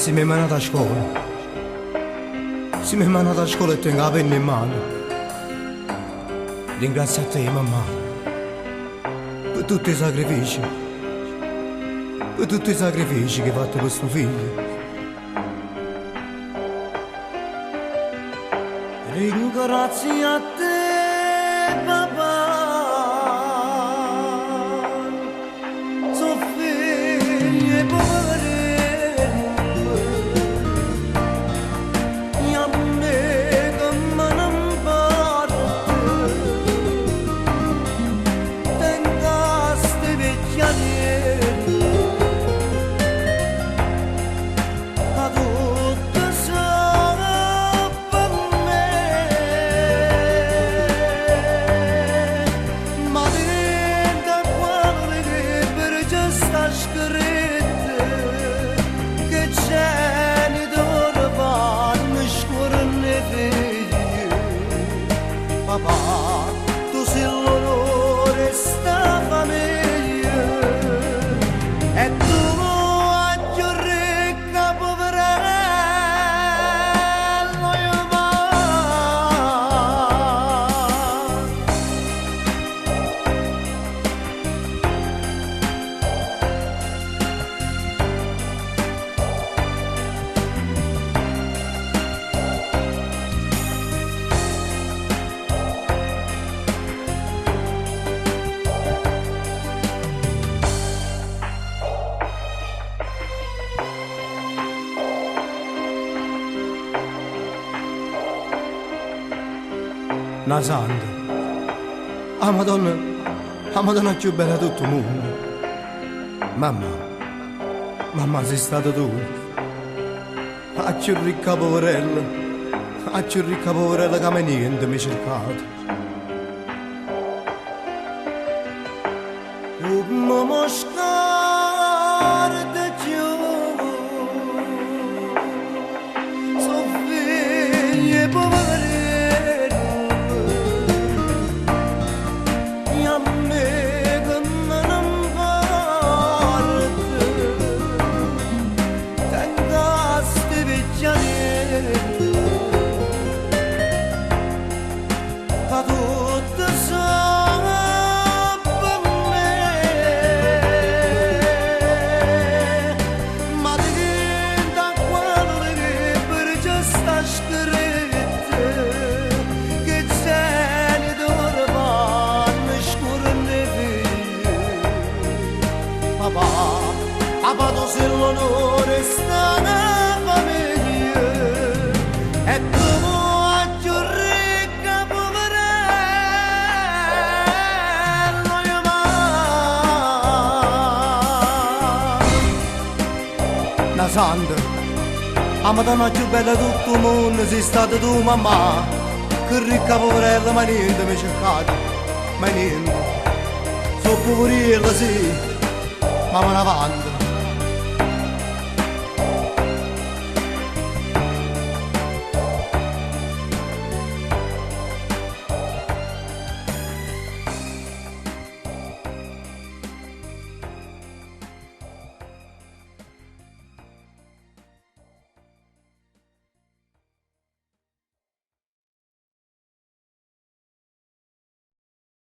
Si mi è mandato a scuola, si mi è mandato a scuola e tengo la penna in mano. Ringrazio a te, mamma, per tutti i sacrifici, per tutti i sacrifici che hai fatto per questo figlio. Ringrazio a te, papà, so figli e poverelli, e a me che me non parte, tengaste vecchiarieri, a tutte papà, tu sei l'onore sta famiglia e tu a più ricca poverello io va. Una santa, la Madonna più bella di tutto il mondo. Mamma sei stata tu, la più ricca poverella, la più ricca poverella che mai niente mi ha cercato. Mamma scarta giù, so figli e poverelli, a tutte per me, ma diventa quello che per già sta scritto, che cieli d'oro vanno scuri nei figli. Papà tu sei l'onore sta nella famiglia e tu santa, la Madonna più bella di tutto il mondo sei stata tu, mamma, che ricca poverella, ma niente mi cercate, ma niente, so poverella sì, ma me ne avanti.